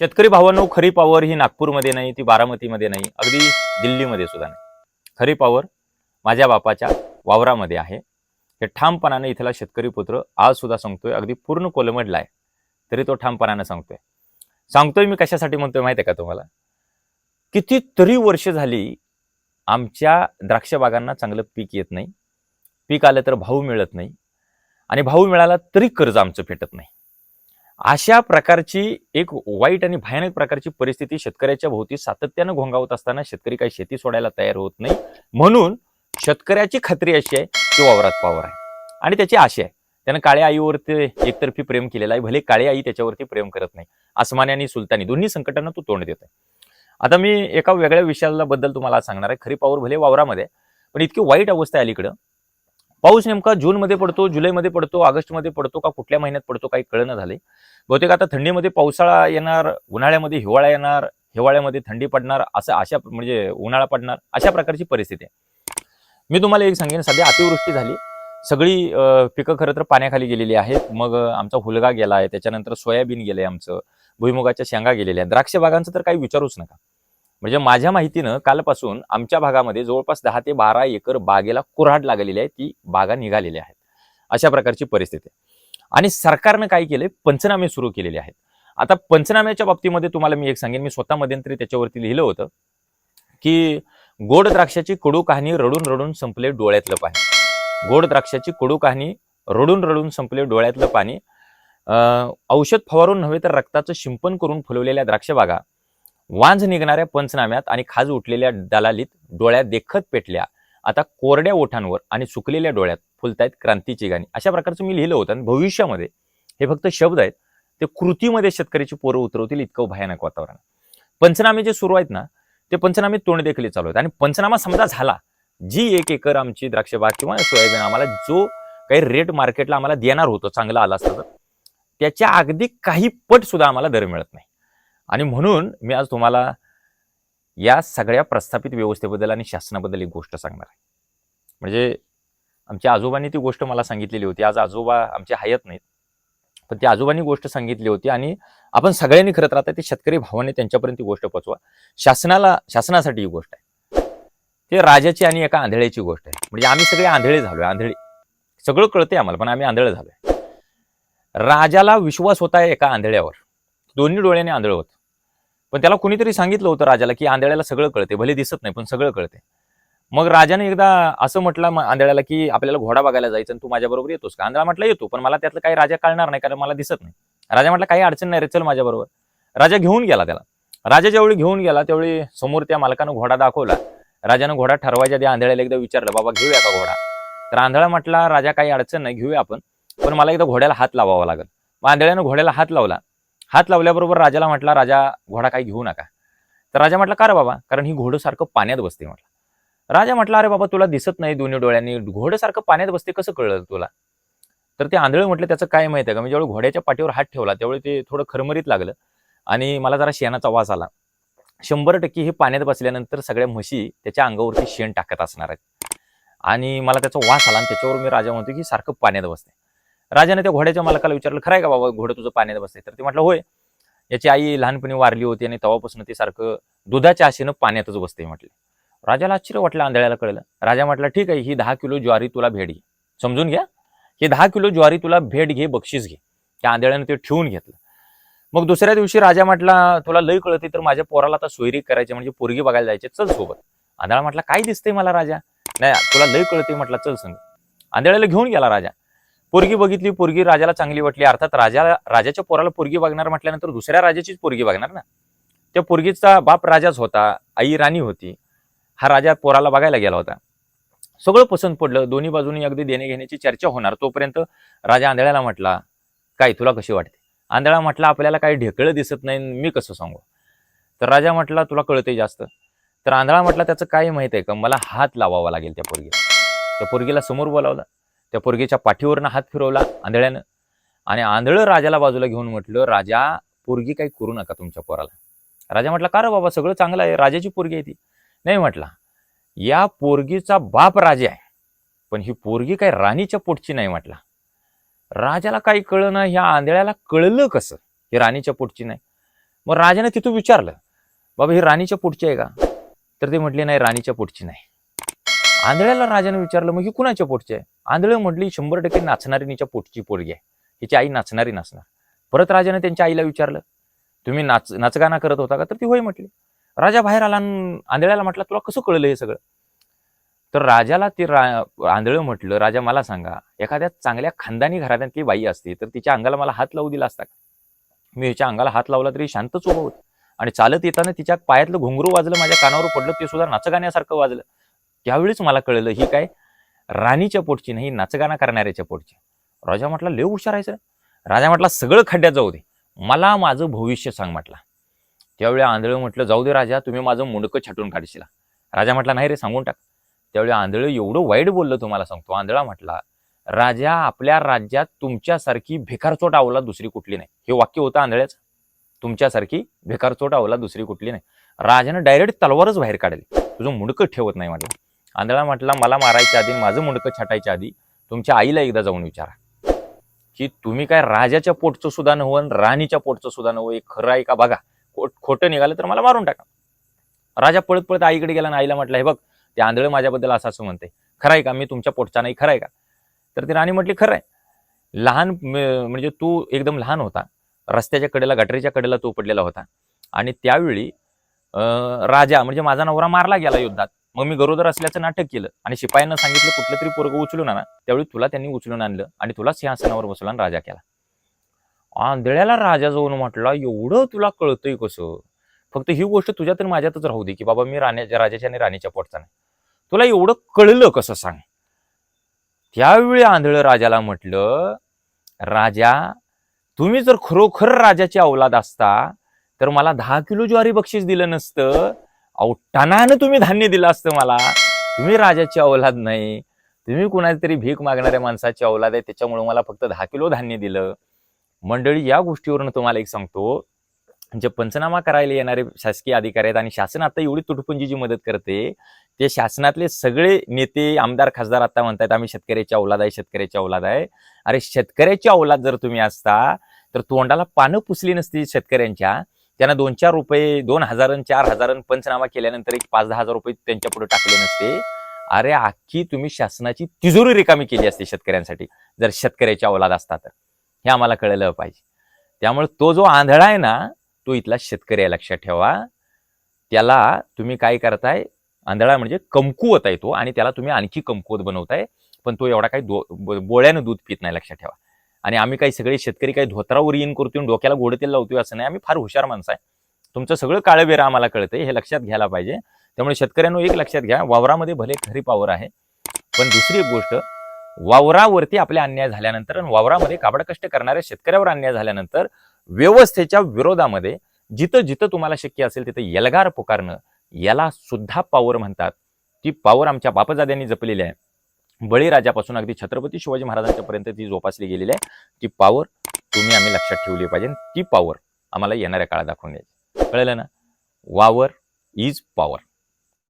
शेतकरी भावांनो, खरी पॉवर ही नागपूरमध्ये नाही, ती बारामतीमध्ये नाही, अगदी दिल्लीमध्ये सुद्धा नाही. खरी पॉवर माझ्या बापाच्या वावरामध्ये आहे. हे ठामपणाने इथला शेतकरी पुत्र आज सुद्धा सांगतोय, अगदी पूर्ण कोलमडलाय तरी तो ठामपणाने सांगतोय मी कशासाठी म्हणतोय माहिती आहे का तुम्हाला? कितीतरी वर्ष झाली आमच्या द्राक्ष बागांना चांगलं पीक येत नाही, पीक आलं तर भाव मिळत नाही, आणि भाव मिळाला तरी कर्ज आमचं फेटत नाही. अशा प्रकारची एक वाईट आणि भयानक प्रकारची परिस्थिती शेतकऱ्याच्या भोवती सातत्यानं घोंगावत असताना शेतकरी काही शेती सोडायला तयार होत नाही. म्हणून शेतकऱ्याची खात्री अशी आहे की वावरात पॉवर आहे, आणि त्याची आशा आहे. त्यानं काळ्या आईवरती एकतर्फी प्रेम केलेलं आहे, भले काळी आई त्याच्यावरती प्रेम करत नाही. आसमानी आणि सुलतानी दोन्ही संकटांना तो तोंड देत आहे. आता मी एका वेगळ्या विषयाला बद्दल तुम्हाला सांगणार आहे. खरी पॉवर भले वावरामध्ये, पण इतकी वाईट अवस्था आहे अलीकडं. पाऊस नेमका जूनमध्ये पडतो, जुलैमध्ये पडतो, ऑगस्टमध्ये पडतो का कुठल्या महिन्यात पडतो काही कळना झाले. बहुतेक आता थंडीमध्ये पावसाळा येणार, उन्हाळ्यामध्ये हिवाळा येणार, हिवाळ्यामध्ये थंडी पडणार, अशा म्हणजे उन्हाळा पडणार, अशा प्रकारची परिस्थिती आहे. मी तुम्हाला एक सांगेन, सध्या अतिवृष्टी झाली, सगळी पिकं खरं तर पाण्याखाली गेलेली आहेत. मग आमचा हुलगा गेला आहे, त्याच्यानंतर सोयाबीन गेलंय, आमचं भुईमुगाच्या शेंगा गेलेल्या आहेत. द्राक्ष बागांचं तर काही विचारूच नका. म्हणजे माझ्या माहितीनं कालपासून आमच्या भागामध्ये जवळपास 10 ते 12 एकर बागेला कुऱ्हाड लागलेली आहे, ती बागा निघालेल्या आहेत. अशा प्रकारची परिस्थिती आहे. आणि सरकारनं काय केलंय, पंचनामे सुरू केलेले आहेत. आता पंचनाम्याच्या बाबतीमध्ये तुम्हाला मी एक सांगेन, मी स्वतः मध्यंतरी त्याच्यावरती लिहिलं होतं की गोड द्राक्षाची कडू कहाणी रडून रडून संपले डोळ्यातलं पाणी. गोड द्राक्षाची कडू कहाणी रडून रडून संपले डोळ्यातलं पाणी. औषध फवारून नव्हे तर रक्ताचं शिंपण करून फुलवलेल्या द्राक्ष बागा वांझ निघणाऱ्या पंचनाम्यात आणि खाज उठलेल्या दलालीत डोळ्यात देखत पेटल्या. आता कोरड्या ओठांवर आणि सुकलेल्या डोळ्यात फुलतायत क्रांतीची गाणी. अशा प्रकारचं मी लिहिलं होतं. आणि भविष्यामध्ये हे फक्त शब्द आहेत, ते कृतीमध्ये शेतकऱ्याची पोरं उतरवतील इतकं भयानक वातावरण. पंचनामे जे सुरू आहेत ना, ते पंचनामे तोंड देखील चालू आहेत. आणि पंचनामा समजा झाला, जी 1 एकर आमची द्राक्ष बाग किंवा सोयाबीन आम्हाला जो काही रेट मार्केटला आम्हाला देणार होतं, चांगलं आलं असतं, तर त्याच्या अगदी काही पट सुद्धा आम्हाला दर मिळत नाही. आणि म्हणून मी आज तुम्हाला या सगळ्या प्रस्थापित व्यवस्थेबद्दल आणि शासनाबद्दल एक गोष्ट सांगणार आहे. म्हणजे आमच्या आजोबांनी ती गोष्ट मला सांगितलेली होती. आज आजोबा आमचे हयात नाहीत, पण त्या आजोबांनी गोष्ट सांगितली होती, आणि आपण सगळ्यांनी खरं तर आता ते शेतकरी भावाने त्यांच्यापर्यंत ती गोष्ट पोचवा. शासनासाठी ही गोष्ट आहे. ते राजाची आणि एका आंधळ्याची गोष्ट आहे. म्हणजे आम्ही सगळे आंधळे झालोय, आंधळे. सगळं कळतंय आम्हाला, पण आम्ही आंधळे झालोय. राजाला विश्वास होता एका आंधळ्यावर, दोन्ही डोळ्याने आंधळ होत. पण त्याला कुणीतरी सांगितलं होतं राजाला की आंधळ्याला सगळं कळते, भले दिसत नाही पण सगळं कळते. मग राजाने एकदा असं म्हटलं आंधळ्याला की आपल्याला घोडा बघायला जायचं आणि तू माझ्याबरोबर येतोस का? आंधळा म्हटलं येतो, पण मला त्यातलं काही राजा कळणार नाही कारण मला दिसत नाही. राजा म्हटलं काही अडचण नाही रे, चल माझ्याबरोबर. राजा घेऊन गेला त्याला. राजा ज्यावेळी घेऊन गेला त्यावेळी समोर त्या मालकानं घोडा दाखवला. राजानं घोडा ठरवायच्या आधी आंधळ्याला एकदा विचारलं, बाबा घेऊया का घोडा? तर आंधळा म्हटला, राजा काही अडचण नाही, घेऊया आपण, पण मला एकदा घोड्याला हात लावावा लागेल. मग आंधळ्यानं घोड्याला हात लावला. हात लावल्याबरोबर राजाला म्हटला, राजा घोडा काही घेऊ नका. तर राजा म्हटला, का रे बाबा? कारण ही घोडं सारखं पाण्यात बसते म्हटलं. राजा म्हटला, अरे बाबा तुला दिसत नाही दोन्ही डोळ्यांनी, घोडं सारखं पाण्यात बसते कसं कळलं तुला? तर ते आंधळ म्हटलं, त्याचं काय माहिती आहे का, मी ज्यावेळी घोड्याच्या पाठीवर हात ठेवला त्यावेळी ते थोडं खरमरीत लागलं आणि मला जरा शेणाचा वास आला. 100% हे पाण्यात बसल्यानंतर सगळ्या म्हशी त्याच्या अंगावरती शेण टाकत असणार आहेत, आणि मला त्याचा वास आला, आणि त्याच्यावर मी राजा म्हणतो की सारखं पाण्यात बसते. राजाने त्या घोड्याच्या मालकाला विचारलं, खरं आहे का बाबा घोडं तुझं पाण्यात बसते? तर ते म्हटलं, होय, याची आई लहानपणी वारली होती आणि तेव्हापासून ते सारखं दुधाच्या आशेनं पाण्यातच बसते म्हटले. राजाला आश्चर्य वाटलं, आंधळ्याला कळलं. राजा म्हटला, ठीक आहे, ही 10 किलो ज्वारी तुला भेट घे. समजून घ्या, ही 10 किलो ज्वारी तुला भेट घे, बक्षीस घे. त्या आंधळ्यानं ते ठेवून घेतलं. मग दुसऱ्या दिवशी राजा म्हटला, तुला लय कळते तर माझ्या पोराला आता सोयरी करायची, म्हणजे पोरगी बघायला जायचे, चल सोबत. आंधळा म्हटला, काय दिसतंय मला राजा? नाही, तुला लय कळते म्हटलं, चल संग. आंधळ्याला घेऊन गेला राजा. पोरगी बघितली, पोरगी राजाला चांगली वाटली. अर्थात राजाच्या पोराला पोरगी बघणार म्हटल्यानंतर दुसऱ्या राजाचीच पोरगी बघणार ना. त्या पोरगीचा बाप राजाच होता, आई राणी होती. हा राजा पोराला बघायला गेला होता. सगळं पसंत पडलं, दोन्ही बाजूनी अगदी देणे घेण्याची चर्चा होणार. तोपर्यंत राजा आंधळ्याला म्हटला, काय तुला कशी वाटते? आंधळा म्हटला, आपल्याला काही ढेकळं दिसत नाही, मी कसं सांगू? तर राजा म्हटला, तुला कळतंय जास्त. तर आंधळा म्हटला, त्याचं काय माहित आहे का, मला हात लावावा लागेल त्या पोरगीला. त्या पोरगीला समोर बोलावलं, त्या पोरगीच्या पाठीवरनं हात फिरवला आंधळ्यानं, आणि आंधळं राजाला बाजूला घेऊन म्हटलं, राजा पोरगी काही करू नका तुमच्या पोराला. राजा म्हटला, का रे बाबा, सगळं चांगलं आहे, राजाची पोरगी आहे ती. नाही म्हटला, या पोरगीचा बाप राजा आहे, पण ही पोरगी काही राणीच्या पोटची नाही म्हटला. राजाला काही कळलं ना, ह्या आंधळ्याला कळलं कसं ही राणीच्या पोटची नाही? मग राजाने तिथून विचारलं, बाबा ही राणीच्या पोटची आहे का? तर ते म्हटले नाही, राणीच्या पोटची नाही. आंधळ्याला राजाने विचारलं, मग ही कुणाच्या पोटची आहे? आंधळे म्हटली 100% नाचणारीच्या पोटची पोरगी आहे, हिची आई नाचणारी नसणार. परत राजाने त्यांच्या आईला विचारलं, तुम्ही नाचगाना करत होता का? तर ती होय म्हटली. राजा बाहेर आला, आंधळ्याला म्हटलं, तुला कसं कळलं हे सगळं? तर राजाला ते आंधळं म्हटलं, राजा मला सांगा, एखाद्या चांगल्या खानदानी घरातली बाई असते तर तिच्या अंगाला मला हात लावू दिला असता का? मी हिच्या अंगाला हात लावला तरी शांतच उभं होत. आणि चालत येताना तिच्या पायातलं घुंगरू वाजलं, माझ्या कानावर पडलं, ते सुद्धा नाचगाण्यासारखं वाजलं. त्यावेळीच मला कळलं ही काय राणीच्या पोटची नाही, नाचगाना करणाऱ्याच्या पोटची. राजा म्हटला, लय हुशार आहे सर. राजा म्हटला, सगळं खड्ड्यात जाऊ दे, मला माझं भविष्य सांग म्हटला. त्यावेळी आंधळं म्हटलं, जाऊ दे राजा, तुम्ही माझं मुंडकं छाटून काढशीला. राजा म्हटला, नाही रे, सांगून टाक. त्यावेळी आंधळं एवढं वाईट बोललं, तुम्हाला सांगतो. आंधळा म्हटला, राजा, आपल्या राज्यात तुमच्यासारखी भिकारचोट अवलाद दुसरी कुठली नाही. हे वाक्य होतं आंधळ्याचं, तुमच्यासारखी भिकारचोट अवलाद दुसरी कुठली नाही. राजानं डायरेक्ट तलवारच बाहेर काढली, तुझं मुंडकं ठेवत नाही म्हटलं. आंधळा म्हटला, मला मारायच्या आधी, माझं मुंडकं छाटायच्या आधी तुमच्या आईला एकदा जाऊन विचारा की तुम्ही काय राजाच्या पोटचं सुद्धा नव्हं, राणीच्या पोटचं सुद्धा नव्हं, हे खरं आहे का बघा. खोटं निघालं तर मला मारून टाका. राजा पळत पळत आईकडे गेला आणि आईला म्हटलं, हे बघ, ते आंधळे माझ्याबद्दल असं असं म्हणते, खरं आहे का? मी तुमच्या पोटचा नाही, खरं आहे का? तर ती राणी म्हटली, खरं आहे. लहान म्हणजे तू एकदम लहान होता, रस्त्याच्या कडेला, गटरीच्या कडेला तू पडलेला होता, आणि त्यावेळी राजा म्हणजे माझा नवरा मारला गेला युद्धात. मग मी गरोदर असल्याचं नाटक केलं आणि शिपायांना सांगितलं कुठलं तरी पोरगं उचलून आणा. त्यावेळी तुला त्यांनी उचलून आणलं आणि तुला सिंहासनावर बसवला आणि राजा केला. आंधळ्याला राजा जाऊन म्हटला, एवढं तुला कळतंय कसं? फक्त ही गोष्ट तुझ्यात आणि माझ्यातच राहू दे की बाबा मी राजाच्या आणि राणीच्या पोटचा नाही. तुला एवढं कळलं कसं सांग? त्यावेळी आंधळ राजाला म्हटलं, राजा, तुम्ही जर खरोखर राजाची औलाद असता तर मला 10 किलो ज्वारी बक्षीस दिलं नसतं. अहो, टनानं तुम्ही धान्य दिलं असतं मला. तुम्ही राजाची औलाद नाही, तुम्ही कुणाला तरी भीक मागणाऱ्या माणसाची औलाद आहे, त्याच्यामुळे मला फक्त 10 किलो धान्य दिलं. मंडळी, या गोष्टीवरून तुम्हाला एक सांगतो, जे पंचनामा करायला येणारे शासकीय अधिकारी आहेत आणि शासन आता एवढी तुटपुंजीची मदत करते, ते शासनातले सगळे नेते, आमदार, खासदार आता म्हणतात आम्ही शेतकऱ्याची औलाद आहे, शेतकऱ्याची औलाद आहे. अरे, शेतकऱ्याची औलाद जर तुम्ही असता तर तोंडाला पानं पुसली नसती शेतकऱ्यांच्या. त्यांना 2-4 रुपये, 2,000 4,000 पंचनामा केल्यानंतर एक 5-10 हजार रुपये त्यांच्या पुढे टाकले नसते. अरे, अख्खी तुम्ही शासनाची तिजोरी रिकामी केली असते शेतकऱ्यांसाठी जर शेतकऱ्याची औलाद असता तर. हे आम्हाला कळलं पाहिजे. त्यामुळे तो जो आंधळा आहे ना, तो इथला शेतकरी आहे, लक्षात ठेवा. त्याला तुम्ही काय करताय, आंधळा म्हणजे कमकुवत आहे तो, आणि त्याला तुम्ही आणखी कमकुवत बनवताय. पण तो एवढा काही बोळ्यानं दूध पित नाही, लक्षात ठेवा. आणि आम्ही काही सगळे शेतकरी काही धोत्रावर येईन करतोय, डोक्याला गोडतेल लावतोय असं नाही. आम्ही फार हुशार माणसं आहे, तुमचं सगळं काळं बेरा आम्हाला कळतंय, हे लक्षात घ्यायला पाहिजे. त्यामुळे शेतकऱ्यांनो एक लक्षात घ्या, वावरामध्ये भले खरी पावर आहे, पण दुसरी एक गोष्ट, वावरावरती आपले अन्याय झाल्यानंतर आणि वावरामध्ये काबड कष्ट करणाऱ्या शेतकऱ्यावर अन्याय झाल्यानंतर व्यवस्थेच्या विरोधामध्ये जिथं जिथं तुम्हाला शक्य असेल तिथं एल्गार पुकारणं, याला सुद्धा पावर म्हणतात. ती पावर आमच्या बापजाद्यांनी जपलेली आहे. बळीराजापासून अगदी छत्रपती शिवाजी महाराजांच्या पर्यंत ती जोपासली गेलेली आहे. ती पावर तुम्ही आम्ही लक्षात ठेवली पाहिजे. ती पावर आम्हाला येणाऱ्या काळात दाखवून द्यायची. कळलं ना? वावर इज पॉवर.